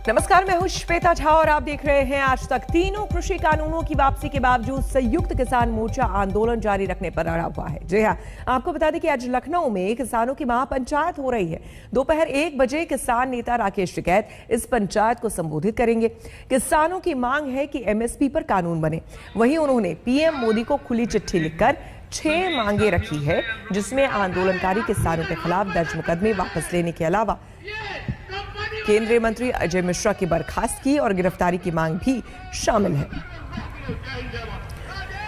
नमस्कार, मैं हूं श्वेता झा और आप देख रहे हैं आज तक। तीनों कृषि कानूनों की वापसी के बावजूद संयुक्त किसान मोर्चा आंदोलन जारी रखने पर अड़ा हुआ है। जी हां, आपको बता दें कि आज लखनऊ में किसानों की महापंचायत हो रही है। दोपहर 1 बजे किसान नेता राकेश टिकैत इस पंचायत को संबोधित करेंगे। किसानों की मांग है कि एमएसपी पर कानून बने। वहीं उन्होंने पीएम मोदी को खुली चिट्ठी लिखकर 6 मांगे रखी है, जिसमें आंदोलनकारी किसानों के खिलाफ दर्ज मुकदमे वापस लेने के अलावा केंद्रीय मंत्री अजय मिश्रा की बर्खास्तगी और गिरफ्तारी की मांग भी शामिल है।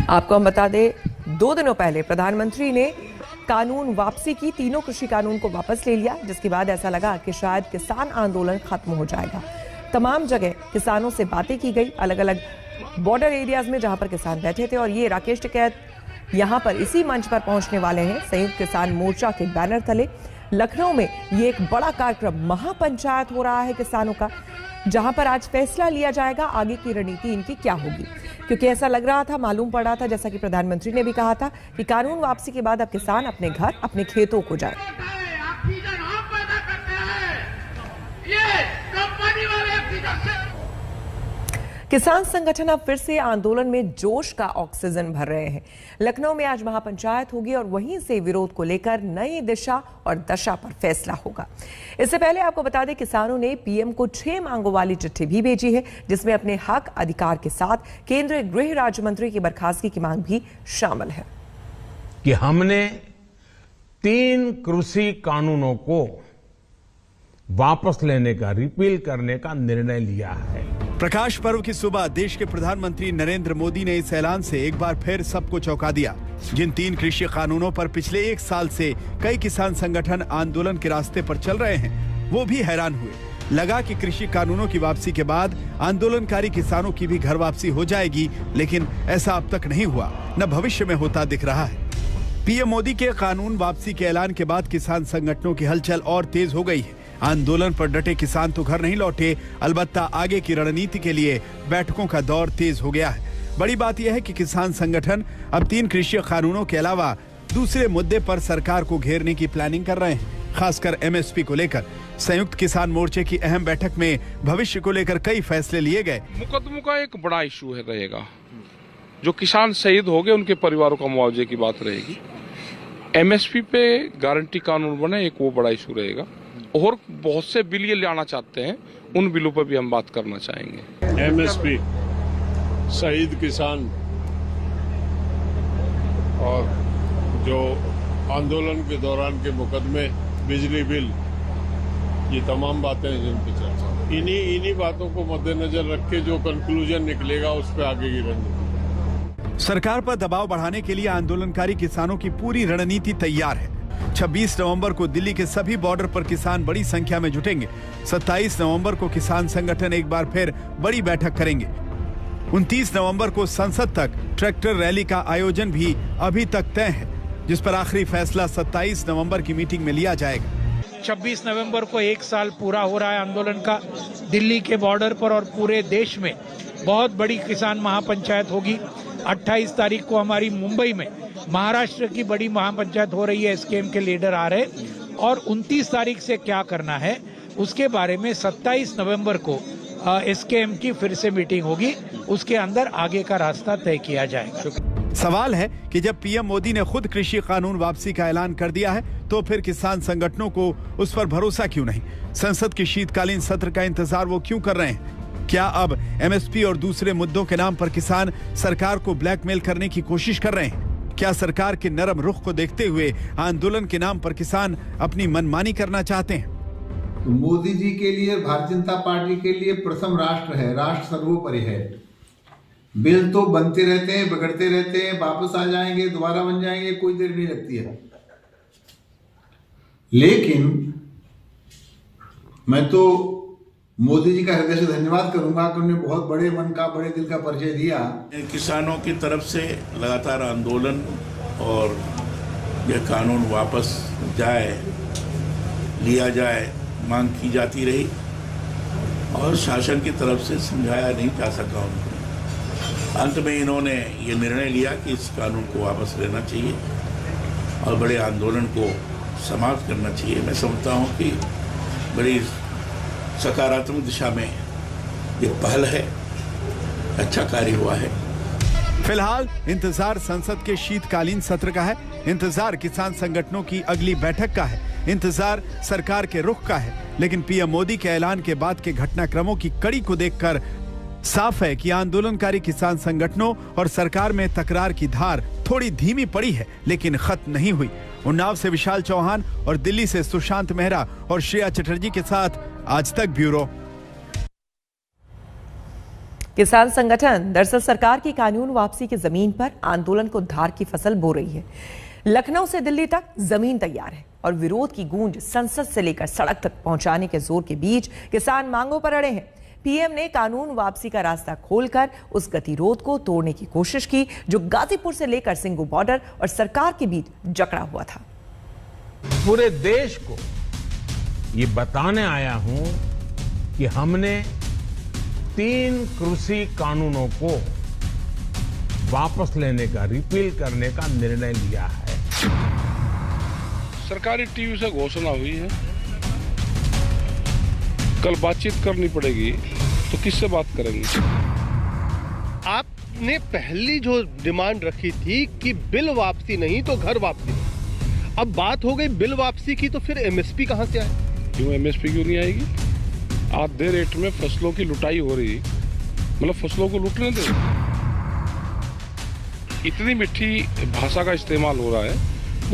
आपको हम बता दें, 2 दिनों पहले प्रधानमंत्री ने कानून वापसी की, तीनों कृषि कानून को वापस ले लिया, जिसके बाद ऐसा लगा कि शायद किसान आंदोलन खत्म हो जाएगा। तमाम जगह किसानों से बातें की गई, अलग अलग बॉर्डर एरियाज में जहां पर किसान बैठे थे। और ये राकेश टिकैत यहां पर इसी मंच पर पहुंचने वाले हैं। संयुक्त किसान मोर्चा के बैनर तले लखनऊ में ये एक बड़ा कार्यक्रम महापंचायत हो रहा है किसानों का, जहां पर आज फैसला लिया जाएगा आगे की रणनीति इनकी क्या होगी। क्योंकि ऐसा लग रहा था, मालूम पड़ रहा था, जैसा कि प्रधानमंत्री ने भी कहा था कि कानून वापसी के बाद अब किसान अपने घर, अपने खेतों को जाए। किसान संगठन अब फिर से आंदोलन में जोश का ऑक्सीजन भर रहे हैं। लखनऊ में आज महापंचायत होगी और वहीं से विरोध को लेकर नई दिशा और दशा पर फैसला होगा। इससे पहले आपको बता दें, किसानों ने पीएम को 6 मांगों वाली चिट्ठी भी भेजी है, जिसमें अपने हक अधिकार के साथ केंद्रीय गृह राज्य मंत्री की बर्खास्तगी की मांग भी शामिल है। कि हमने 3 कृषि कानूनों को वापस लेने का, रिपील करने का निर्णय लिया है। प्रकाश पर्व की सुबह देश के प्रधानमंत्री नरेंद्र मोदी ने इस ऐलान से एक बार फिर सबको चौंका दिया। जिन 3 कृषि कानूनों पर पिछले 1 साल से कई किसान संगठन आंदोलन के रास्ते पर चल रहे हैं, वो भी हैरान हुए। लगा कि कृषि कानूनों की वापसी के बाद आंदोलनकारी किसानों की भी घर वापसी हो जाएगी, लेकिन ऐसा अब तक नहीं हुआ, न भविष्य में होता दिख रहा है। पीएम मोदी के कानून वापसी के ऐलान के बाद किसान संगठनों की हलचल और तेज हो गई है। आंदोलन पर डटे किसान तो घर नहीं लौटे, अलबत्ता आगे की रणनीति के लिए बैठकों का दौर तेज हो गया है। बड़ी बात यह है कि किसान संगठन अब 3 कृषि कानूनों के अलावा दूसरे मुद्दे पर सरकार को घेरने की प्लानिंग कर रहे हैं, खासकर एमएसपी को लेकर। संयुक्त किसान मोर्चे की अहम बैठक में भविष्य को लेकर कई फैसले लिए गए। मुकदमों का एक बड़ा इशू रहेगा, जो किसान शहीद हो गए उनके परिवारों का मुआवजे की बात रहेगी। एमएसपी पे गारंटी कानून बने, एक वो बड़ा इशू रहेगा। और बहुत से बिल ये लाना चाहते हैं, उन बिलों पर भी हम बात करना चाहेंगे। एमएसपी, शहीद किसान और जो आंदोलन के दौरान के मुकदमे, बिजली बिल, ये तमाम बातें हैं जिन पर चर्चा। इन्हीं बातों को मद्देनजर रख के जो कंक्लूजन निकलेगा उस पर आगे की रणनीति। सरकार पर दबाव बढ़ाने के लिए आंदोलनकारी किसानों की पूरी रणनीति तैयार है। 26 नवंबर को दिल्ली के सभी बॉर्डर पर किसान बड़ी संख्या में जुटेंगे। 27 नवंबर को किसान संगठन एक बार फिर बड़ी बैठक करेंगे। 29 नवंबर को संसद तक ट्रैक्टर रैली का आयोजन भी अभी तक तय है, जिस पर आखिरी फैसला 27 नवंबर की मीटिंग में लिया जाएगा। 26 नवंबर को 1 साल पूरा हो रहा है आंदोलन का। दिल्ली के बॉर्डर पर और पूरे देश में बहुत बड़ी किसान महापंचायत होगी। 28 तारीख को हमारी मुंबई में महाराष्ट्र की बड़ी महापंचायत हो रही है, एसकेएम के लीडर आ रहे, और 29 तारीख से क्या करना है उसके बारे में 27 नवंबर को एसकेएम की फिर से मीटिंग होगी। उसके अंदर आगे का रास्ता तय किया जाएगा। सवाल है कि जब पीएम मोदी ने खुद कृषि कानून वापसी का ऐलान कर दिया है, तो फिर किसान संगठनों को उस पर भरोसा क्यों नहीं? संसद के शीतकालीन सत्र का इंतजार वो क्यों कर रहे हैं? क्या अब एमएसपी और दूसरे मुद्दों के नाम पर किसान सरकार को ब्लैकमेल करने की कोशिश कर रहे हैं? क्या सरकार के नरम रुख को देखते हुए आंदोलन के नाम पर किसान अपनी मनमानी करना चाहते हैं? तो मोदी जी के लिए, भारतीय जनता पार्टी के लिए प्रथम राष्ट्र है, राष्ट्र सर्वोपरि है। बिल तो बनते रहते हैं, बिगड़ते रहते हैं, वापस आ जाएंगे, दोबारा बन जाएंगे, कोई देर नहीं लगती है। लेकिन मैं तो मोदी जी का हृदय से धन्यवाद करूंगा कि उन्होंने बहुत बड़े मन का, बड़े दिल का परिचय दिया। किसानों की तरफ से लगातार आंदोलन और यह कानून वापस लिया जाए मांग की जाती रही, और शासन की तरफ से समझाया नहीं जा सका उनको। अंत में इन्होंने ये निर्णय लिया कि इस कानून को वापस लेना चाहिए और बड़े आंदोलन को समाप्त करना चाहिए। मैं समझता हूँ कि बड़ी सकारात्मक दिशा में एक पहल है, अच्छा कार्य हुआ है। फिलहाल इंतजार संसद के शीतकालीन सत्र का है, इंतजार किसान संगठनों की अगली बैठक का है, इंतजार सरकार के रुख का है। लेकिन पीएम मोदी के ऐलान के बाद के घटनाक्रमों की कड़ी को देखकर साफ है कि आंदोलनकारी किसान संगठनों और सरकार में तकरार की धार थोड़ी धीमी पड़ी है, लेकिन खत्म नहीं हुई। उन्नाव से विशाल चौहान और दिल्ली से सुशांत मेहरा और श्रेया चटर्जी के साथ आज तक ब्यूरो। किसान संगठन दरअसल सरकार की कानून वापसी की जमीन पर आंदोलन को धार की फसल बो रही है। लखनऊ से दिल्ली तक जमीन तैयार है और विरोध की गूंज संसद से लेकर सड़क तक पहुंचाने के जोर के बीच किसान मांगों पर अड़े हैं। पीएम ने कानून वापसी का रास्ता खोलकर उस गतिरोध को तोड़ने की कोशिश की जो गाजीपुर से लेकर सिंगू बॉर्डर और सरकार के बीच जकड़ा हुआ था। पूरे देश को ये बताने आया हूं कि हमने 3 कृषि कानूनों को वापस लेने का, रिपील करने का निर्णय लिया है। सरकारी टीवी से घोषणा हुई है, कल बातचीत करनी पड़ेगी, तो किससे बात करेंगे? आपने पहली जो डिमांड रखी थी कि बिल वापसी नहीं तो घर वापसी, अब बात हो गई बिल वापसी की, तो फिर एमएसपी कहां से आए? क्यों एमएसपी क्यों नहीं आएगी? आधे रेट में फसलों की लुटाई हो रही, मतलब फसलों को लूटने दे। इतनी मीठी भाषा का इस्तेमाल हो रहा है,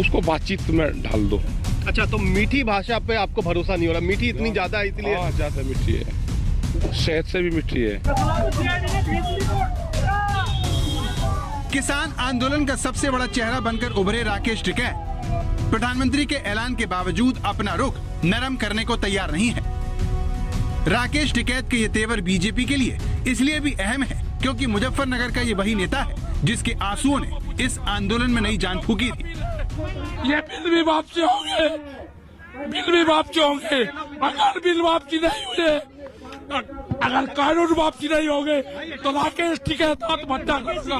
उसको बातचीत में ढाल दो। अच्छा, तो मीठी भाषा पे आपको भरोसा नहीं हो रहा? मीठी इतनी ज्यादा है इसलिए? हाँ, ज्यादा मीठी है, शहद से भी मीठी है। किसान आंदोलन का सबसे बड़ा चेहरा बनकर उभरे राकेश टिकैत प्रधानमंत्री के ऐलान के बावजूद अपना रुख नरम करने को तैयार नहीं है। राकेश टिकैत के ये तेवर बीजेपी के लिए इसलिए भी अहम है क्योंकि मुजफ्फरनगर का ये वही नेता है जिसके आंसुओं ने इस आंदोलन में नई जान फूकी थी। ये बिल भी वापसी होंगे, बिल भी वापसी होंगे। अगर बिल वापसी नहीं हुए, अगर कानून वापसी नहीं होंगे तो राकेश टिकैत आत्महत्या करूंगा।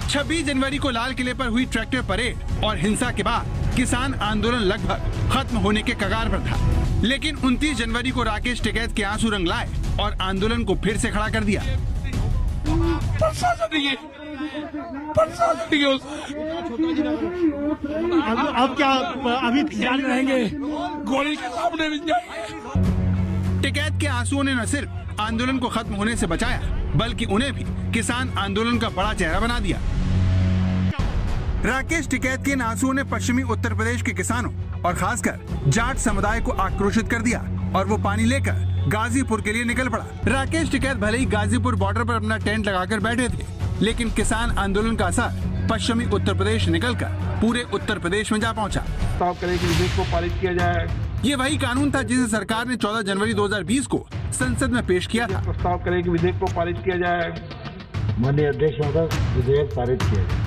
26 जनवरी को लाल किले पर हुई ट्रैक्टर परेड और हिंसा के बाद किसान आंदोलन लगभग खत्म होने के कगार पर था, लेकिन 29 जनवरी को राकेश टिकैत के आंसू रंग लाए और आंदोलन को फिर से खड़ा कर दिया। अब क्या अभी जारी रहेंगे? गोली के सामने भी टिकैत के आंसुओं ने न सिर्फ आंदोलन को खत्म होने से बचाया बल्कि उन्हें भी किसान आंदोलन का बड़ा चेहरा बना दिया। राकेश टिकैत के इन आंसुओं ने पश्चिमी उत्तर प्रदेश के किसानों और खासकर जाट समुदाय को आक्रोशित कर दिया और वो पानी लेकर गाजीपुर के लिए निकल पड़ा। राकेश टिकैत भले ही गाजीपुर बॉर्डर पर अपना टेंट लगाकर बैठे थे, लेकिन किसान आंदोलन का असर पश्चिमी उत्तर प्रदेश निकलकर पूरे उत्तर प्रदेश में जा पहुंचा। प्रस्ताव करें कि विधेयक को पारित किया जाए। ये वही कानून था जिसे सरकार ने 14 जनवरी 2020 को संसद में पेश किया था। प्रस्ताव करें कि विधेयक को पारित किया जाए। माननीय अध्यक्ष महोदय, विधेयक पारित किया जाए।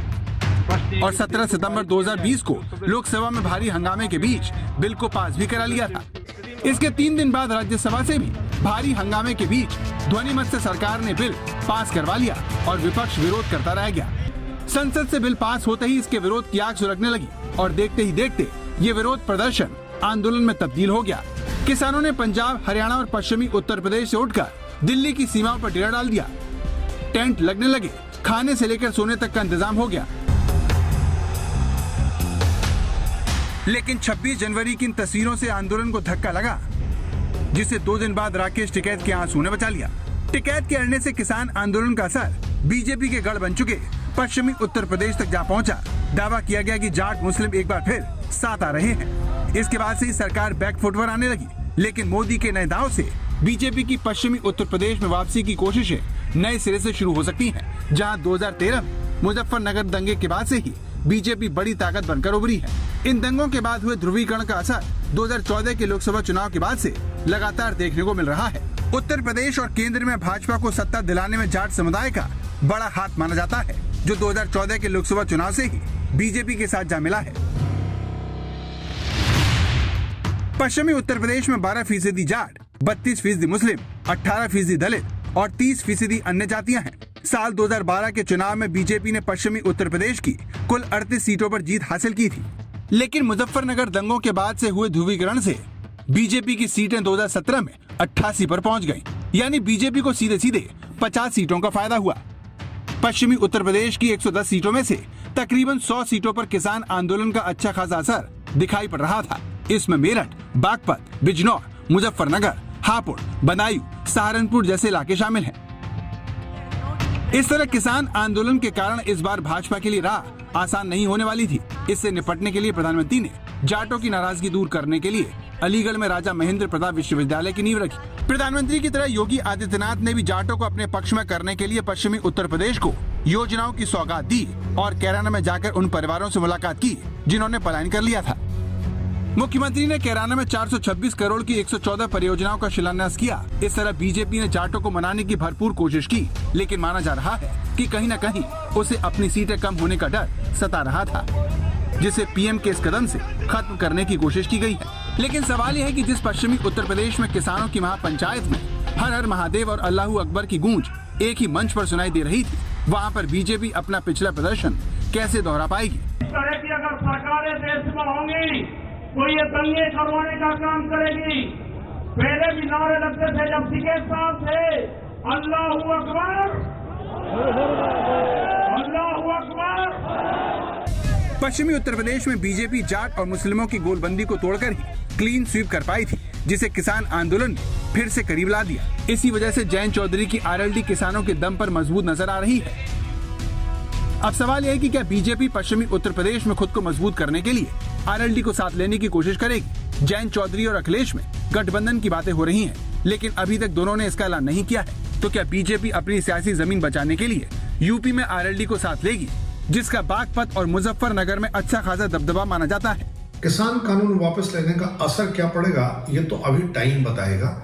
और 17 सितंबर 2020 को लोकसभा में भारी हंगामे के बीच बिल को पास भी करा लिया था। इसके 3 दिन बाद राज्यसभा से भी भारी हंगामे के बीच ध्वनिमत से सरकार ने बिल पास करवा लिया और विपक्ष विरोध करता रह गया। संसद से बिल पास होते ही इसके विरोध की आग सुलगने लगी और देखते ही देखते ये विरोध प्रदर्शन आंदोलन में तब्दील हो गया। किसानों ने पंजाब, हरियाणा और पश्चिमी उत्तर प्रदेश से उठकर दिल्ली की सीमाओं पर डेरा डाल दिया। टेंट लगने लगे, खाने से लेकर सोने तक का इंतजाम हो गया। लेकिन 26 जनवरी की इन तस्वीरों से आंदोलन को धक्का लगा, जिसे 2 दिन बाद राकेश टिकैत के आंसू ने बचा लिया। टिकैत के अड़ने से किसान आंदोलन का असर बीजेपी के गढ़ बन चुके पश्चिमी उत्तर प्रदेश तक जा पहुंचा। दावा किया गया कि जाट मुस्लिम एक बार फिर साथ आ रहे हैं। इसके बाद से ही सरकार बैकफुट पर आने लगी, लेकिन मोदी के नए दाव से बीजेपी की पश्चिमी उत्तर प्रदेश में वापसी की कोशिशें नए सिरे से शुरू हो सकती हैं, जहां 2013 मुजफ्फरनगर दंगे के बाद से ही बीजेपी बड़ी ताकत बनकर उभरी है। इन दंगों के बाद हुए ध्रुवीकरण का असर 2014 के लोकसभा चुनाव के बाद से लगातार देखने को मिल रहा है। उत्तर प्रदेश और केंद्र में भाजपा को सत्ता दिलाने में जाट समुदाय का बड़ा हाथ माना जाता है, जो 2014 के लोकसभा चुनाव से ही बीजेपी के साथ जा मिला है। पश्चिमी उत्तर प्रदेश में 12% जाट, 32% मुस्लिम, 18% दलित और 30% अन्य जातियां हैं। साल 2012 के चुनाव में बीजेपी ने पश्चिमी उत्तर प्रदेश की कुल 38 सीटों पर जीत हासिल की थी। लेकिन मुजफ्फरनगर दंगों के बाद से हुए ध्रुवीकरण से बीजेपी की सीटें 2017 में 88 पर पहुंच गईं। यानी बीजेपी को सीधे सीधे 50 सीटों का फायदा हुआ। पश्चिमी उत्तर प्रदेश की 110 सीटों में से तकरीबन 100 सीटों पर किसान आंदोलन का अच्छा खासा असर दिखाई पड़ रहा था। इसमें मेरठ, बागपत, बिजनौर, मुजफ्फरनगर, हापुड़, बदायूं, सहारनपुर जैसे इलाके शामिल हैं। इस तरह किसान आंदोलन के कारण इस बार भाजपा के लिए राह आसान नहीं होने वाली थी। इससे निपटने के लिए प्रधानमंत्री ने जाटों की नाराजगी दूर करने के लिए अलीगढ़ में राजा महेंद्र प्रताप विश्वविद्यालय की नींव रखी। प्रधानमंत्री की तरह योगी आदित्यनाथ ने भी जाटों को अपने पक्ष में करने के लिए पश्चिमी उत्तर प्रदेश को योजनाओं की सौगात दी और कैराना में जाकर उन परिवारों से मुलाकात की जिन्होंने पलायन कर लिया था। मुख्यमंत्री ने कैराना में 426 करोड़ की 114 परियोजनाओं का शिलान्यास किया। इस तरह बीजेपी ने जाटों को मनाने की भरपूर कोशिश की, लेकिन माना जा रहा है कि कहीं न कहीं उसे अपनी सीटें कम होने का डर सता रहा था, जिसे पीएम के इस कदम से खत्म करने की कोशिश की गई है। लेकिन सवाल यह है कि जिस पश्चिमी उत्तर प्रदेश में किसानों की महापंचायत में हर हर महादेव और अल्लाहू अकबर की गूंज एक ही मंच पर सुनाई दे रही थी, वहाँ पर बीजेपी अपना पिछला प्रदर्शन कैसे दोहरा पाएगी? इस तरह की अगर सरकारें देश में होंगी तो ये दंगे करवाने का काम करेगी। पहले भी नारे लगते थे जब टिकैत साहब थे, अल्लाहू अकबर, अल्लाहू अकबर। पश्चिमी उत्तर प्रदेश में बीजेपी जाट और मुस्लिमों की गोलबंदी को तोड़कर ही क्लीन स्वीप कर पाई थी, जिसे किसान आंदोलन ने फिर से करीब ला दिया। इसी वजह से जयंत चौधरी की आरएलडी किसानों के दम पर मजबूत नजर आ रही है। अब सवाल यह है कि क्या बीजेपी पश्चिमी उत्तर प्रदेश में खुद को मजबूत करने के लिए आरएलडी को साथ लेने की कोशिश करेगी? जयंत चौधरी और अखिलेश में गठबंधन की बातें हो रही हैं, लेकिन अभी तक दोनों ने इसका ऐलान नहीं किया है। तो क्या बीजेपी अपनी सियासी जमीन बचाने के लिए यूपी में आरएलडी को साथ लेगी, जिसका बागपत और मुजफ्फरनगर में अच्छा खासा दबदबा माना जाता है? किसान कानून वापस लेने का असर क्या पड़ेगा ये तो अभी टाइम बताएगा।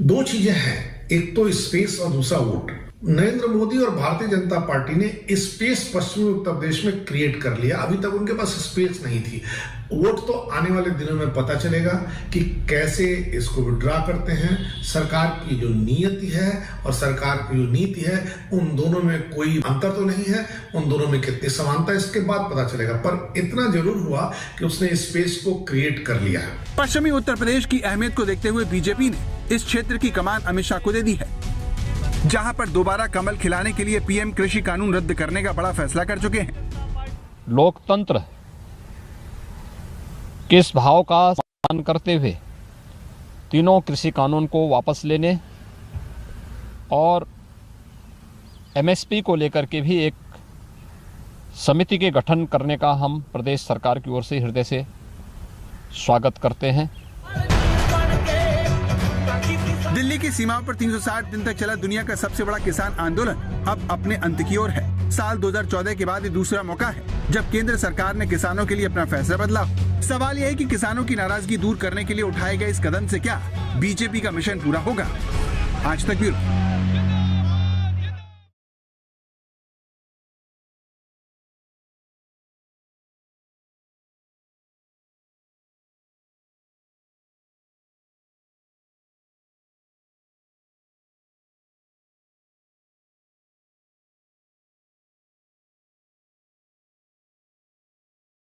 दो चीजें हैं, एक तो स्पेस और दूसरा वोट। नरेंद्र मोदी और भारतीय जनता पार्टी ने स्पेस पश्चिमी उत्तर प्रदेश में क्रिएट कर लिया। अभी तक उनके पास स्पेस नहीं थी। वोट तो आने वाले दिनों में पता चलेगा कि कैसे इसको विड्रॉ करते हैं। सरकार की जो नीयति है और सरकार की जो नीति है, उन दोनों में कोई अंतर तो नहीं है, उन दोनों में कितनी समानता इसके बाद पता चलेगा। पर इतना जरूर हुआ कि उसने स्पेस को क्रिएट कर लिया है। पश्चिमी उत्तर प्रदेश की अहमियत को देखते हुए बीजेपी ने इस क्षेत्र की कमान अमित शाह को दे दी है, जहां पर दोबारा कमल खिलाने के लिए पीएम कृषि कानून रद्द करने का बड़ा फैसला कर चुके हैं। लोकतंत्र के इस भाव का सम्मान करते हुए तीनों कृषि कानून को वापस लेने और एमएसपी को लेकर के भी एक समिति के गठन करने का हम प्रदेश सरकार की ओर से हृदय से स्वागत करते हैं। दिल्ली की सीमाओं पर 360 दिन तक चला दुनिया का सबसे बड़ा किसान आंदोलन अब अपने अंत की ओर है। साल 2014 के बाद ये दूसरा मौका है जब केंद्र सरकार ने किसानों के लिए अपना फैसला बदला। सवाल यह है कि किसानों की नाराजगी दूर करने के लिए उठाए गए इस कदम से क्या बीजेपी का मिशन पूरा होगा? आज तक ब्यूरो।